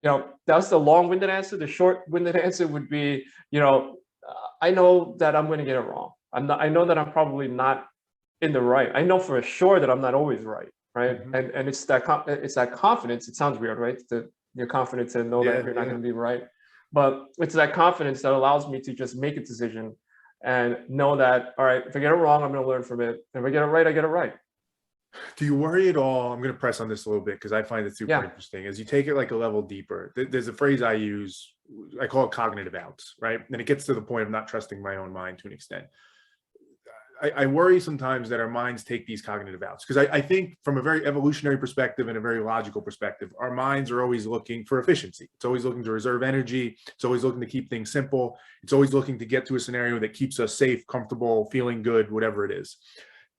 That's the long-winded answer. The short-winded answer would be, I know that I'm going to get it wrong. I know that I'm probably not in the right. I know for sure that I'm not always right, right? Hmm. And it's that confidence. It sounds weird, right? Your confidence to know that Yeah, you're not yeah. going to be right, but it's that confidence that allows me to just make a decision and know that, all right, if I get it wrong, I'm going to learn from it. If I get it right, I get it right. Do you worry at all? I'm going to press on this a little bit because I find it super Yeah. interesting. As you take it like a level deeper, there's a phrase I use. I call it cognitive outs, right? And it gets to the point of not trusting my own mind to an extent. I worry sometimes that our minds take these cognitive outs because I think from a very evolutionary perspective and a very logical perspective, our minds are always looking for efficiency. It's always looking to reserve energy. It's always looking to keep things simple. It's always looking to get to a scenario that keeps us safe, comfortable, feeling good, whatever it is.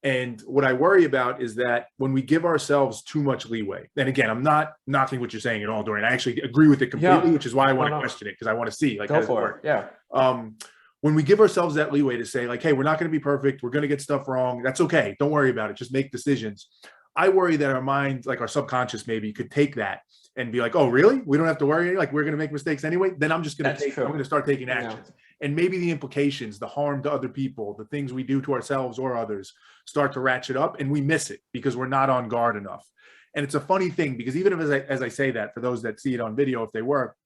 And what I worry about is that when we give ourselves too much leeway, and again, I'm not knocking what you're saying at all, Dorian. I actually agree with it completely, Yeah. which is why I No, want to no. question it because I want to see like how Go does it for it. work. Yeah. Um, when we give ourselves that leeway to say like, hey, we're not going to be perfect, we're going to get stuff wrong, that's okay, don't worry about it, just make decisions. I worry that our mind, like our subconscious maybe, could take that and be like, oh really, we don't have to worry, like we're going to make mistakes anyway, then I'm just going to That's take I'm true. going to start taking Yeah. actions. And maybe the implications, the harm to other people, the things we do to ourselves or others start to ratchet up and we miss it because we're not on guard enough. And it's a funny thing because even if as I say that, for those that see it on video, if they were,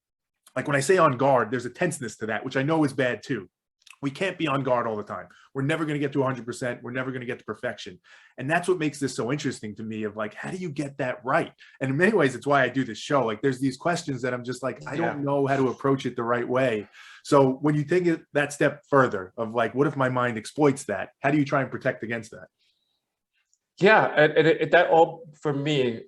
like when I say on guard, there's a tenseness to that, which I know is bad too. We can't be on guard all the time. We're never going to get to 100%. We're never going to get to perfection. And that's what makes this so interesting to me of like, how do you get that right? And in many ways, it's why I do this show. Like there's these questions that I'm just like, I Yeah. don't know how to approach it the right way. So when you take it that step further of like, what if my mind exploits that? How do you try and protect against that? Yeah, and that all for me,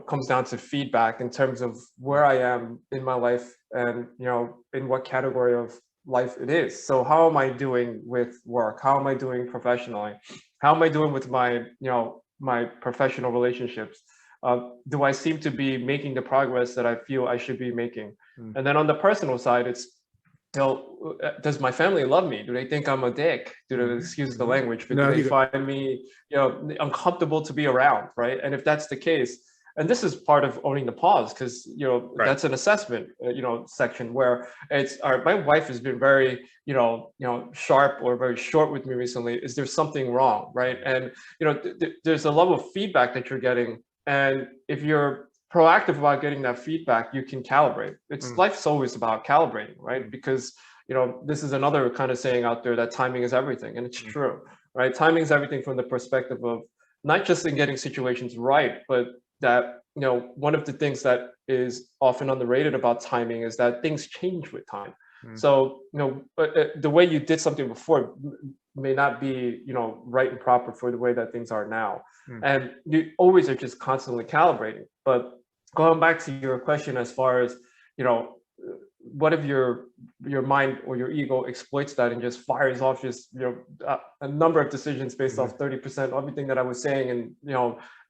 comes down to feedback in terms of where I am in my life and in what category of life it is. So how am I doing with work? How am I doing professionally? How am I doing with my professional relationships? Do I seem to be making the progress that I feel I should be making? Mm. And then on the personal side, it's does my family love me? Do they think I'm a dick? Do they, Mm-hmm. excuse the Mm-hmm. language, but do No, they you go. find me, uncomfortable to be around, right? And if that's the case, and this is part of owning the pause, because Right. that's an assessment, section where it's all right. My wife has been very, sharp or very short with me recently. Is there something wrong, right? And there's a level of feedback that you're getting, and if you're proactive about getting that feedback, you can calibrate. It's Mm. life's always about calibrating, right? Mm. Because this is another kind of saying out there that timing is everything, and it's Mm. true, right? Timing is everything from the perspective of not just in getting situations right, but that one of the things that is often underrated about timing is that things change with time. Mm. So the way you did something before may not be right and proper for the way that things are now, Mm. and you always are just constantly calibrating. But going back to your question as far as you know what if your mind or your ego exploits that and just fires off just a number of decisions based Mm. off 30% of everything that I was saying, and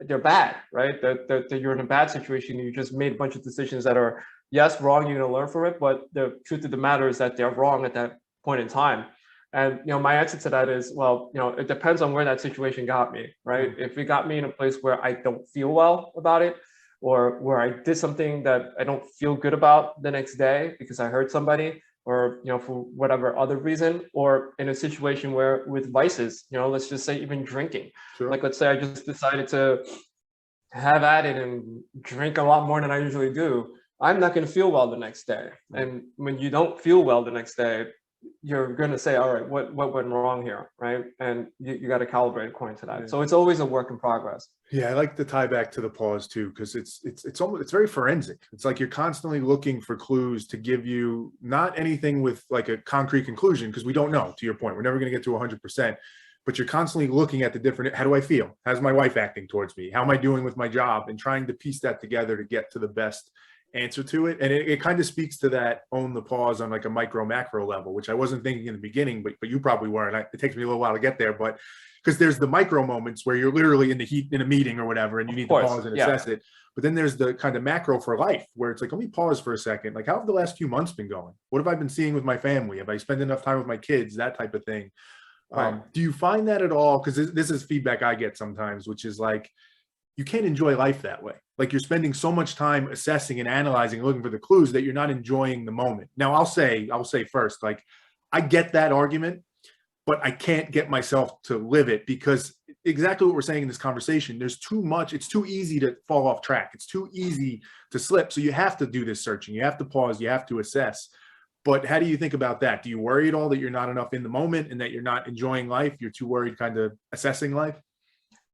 they're bad, right? That you're in a bad situation, you just made a bunch of decisions that are, yes, wrong, you're going to learn from it, but the truth of the matter is that they're wrong at that point in time. And my answer to that is, well, it depends on where that situation got me, right? Mm. If it got me in a place where I don't feel well about it, or where I did something that I don't feel good about the next day because I hurt somebody, or for whatever other reason, or in a situation where with vices, let's just say even drinking. Sure. Like let's say I just decided to have at it and drink a lot more than I usually do. I'm not going to feel well the next day. Mm. And when you don't feel well the next day, you're going to say, all right, what went wrong here, right? And you got to calibrate according to that. Yeah. So it's always a work in progress. Yeah, I like to tie back to the pause too, because it's almost it's very forensic. It's like you're constantly looking for clues to give you not anything with like a concrete conclusion, because we don't know. To your point, we're never going to get to 100%, but you're constantly looking at the different. How do I feel? How's my wife acting towards me? How am I doing with my job? And trying to piece that together to get to the best answer to it. And it kind of speaks to that own the pause on like a micro macro level, which I wasn't thinking in the beginning, but you probably were. And it takes me a little while to get there, but because there's the micro moments where you're literally in the heat in a meeting or whatever, and you Of need to course. pause and Yeah. assess it. But then there's the kind of macro for life where it's like, let me pause for a second. Like, how have the last few months been going? What have I been seeing with my family? Have I spent enough time with my kids? That type of thing. Right. Do you find that at all? Because this is feedback I get sometimes, which is like, you can't enjoy life that way. Like you're spending so much time assessing and analyzing, looking for the clues that you're not enjoying the moment. Now I'll say first, like I get that argument, but I can't get myself to live it because exactly what we're saying in this conversation, there's too much, it's too easy to fall off track. It's too easy to slip. So you have to do this searching, you have to pause, you have to assess. But how do you think about that? Do you worry at all that you're not enough in the moment and that you're not enjoying life? You're too worried kind of assessing life?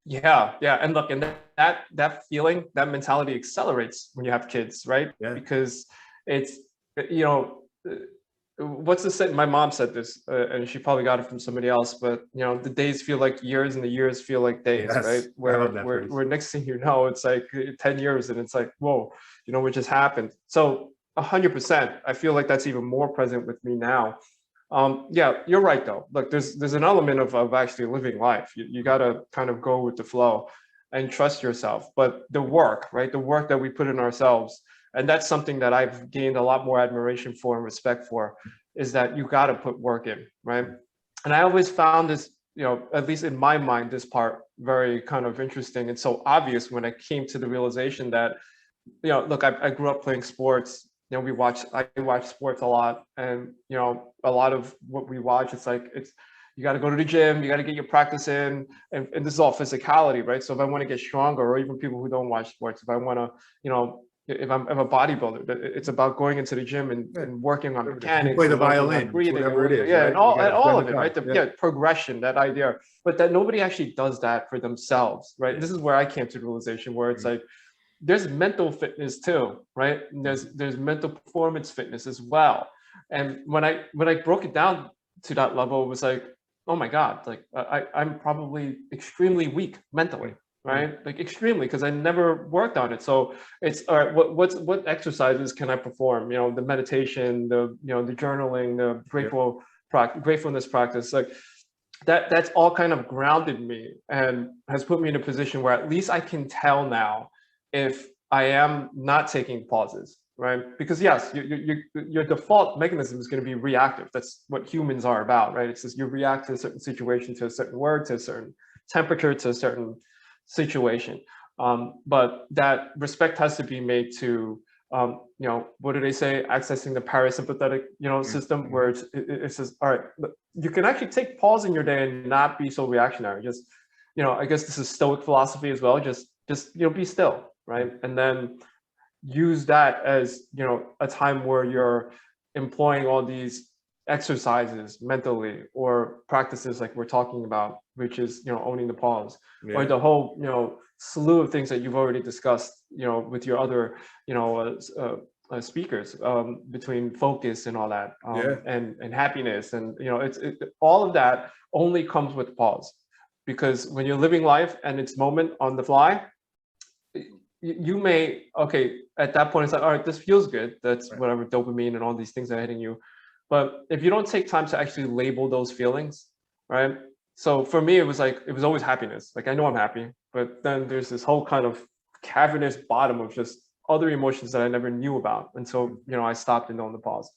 Yeah, yeah. And look, and that feeling, that mentality accelerates when you have kids, right? Yeah. Because it's, you know, what's the saying? My mom said this, and she probably got it from somebody else, but you know, the days feel like years and the years feel like days, Yes, right? I love that phrase. Where next thing you know, it's like 10 years and it's like, whoa, you know, what just happened? So 100%, I feel like that's even more present with me now. Yeah, you're right though. Look, there's an element of actually living life. You got to kind of go with the flow and trust yourself. But the work, right? The work that we put in ourselves, and that's something that I've gained a lot more admiration for and respect for, is that you got to put work in, right? And I always found this, you know, at least in my mind, this part very kind of interesting and so obvious when I came to the realization that, you know, look, I grew up playing sports. You know, I watch sports a lot, and you know, a lot of what we watch, it's like you got to go to the gym, you got to get your practice in, and this is all physicality, right? So if I want to get stronger, or even people who don't watch sports, if I want to, you know, if I'm a bodybuilder, it's about going into the gym and working on mechanics, you play the and working on violin, breathing, whatever it is, yeah, right? and You gotta all spend of the it, right? time. Yeah. Progression, that idea, but that nobody actually does that for themselves, right? This is where I came to the realization where it's like, there's mental fitness too, right? And there's mental performance fitness as well. And when I broke it down to that level, it was like, oh my God, like I'm probably extremely weak mentally, right? Like extremely, because I never worked on it. So it's all right, what exercises can I perform? You know, the meditation, the the journaling, the gratefulness practice, like that's all kind of grounded me and has put me in a position where at least I can tell now if I am not taking pauses, right? Because yes, your default mechanism is going to be reactive. That's what humans are about, right? It's just you react to a certain situation, to a certain word, to a certain temperature, to a certain situation. But that respect has to be made to, you know, what do they say? Accessing the parasympathetic, system, where it says, all right, look, you can actually take pause in your day and not be so reactionary. Just, I guess this is Stoic philosophy as well. Just be still, right? And then use that as, a time where you're employing all these exercises mentally, or practices like we're talking about, which is, owning the pause, or the whole, slew of things that you've already discussed, with your other, speakers, between focus and all that, and happiness, and all of that only comes with pause, because when you're living life and it's moment on the fly, you may, okay, at that point it's like, all right, this feels good, that's whatever, dopamine and all these things are hitting you. But if you don't take time to actually label those feelings, right? So for me, it was always happiness. Like, I know I'm happy, but then there's this whole kind of cavernous bottom of just other emotions that I never knew about. And so, I stopped and on the pause.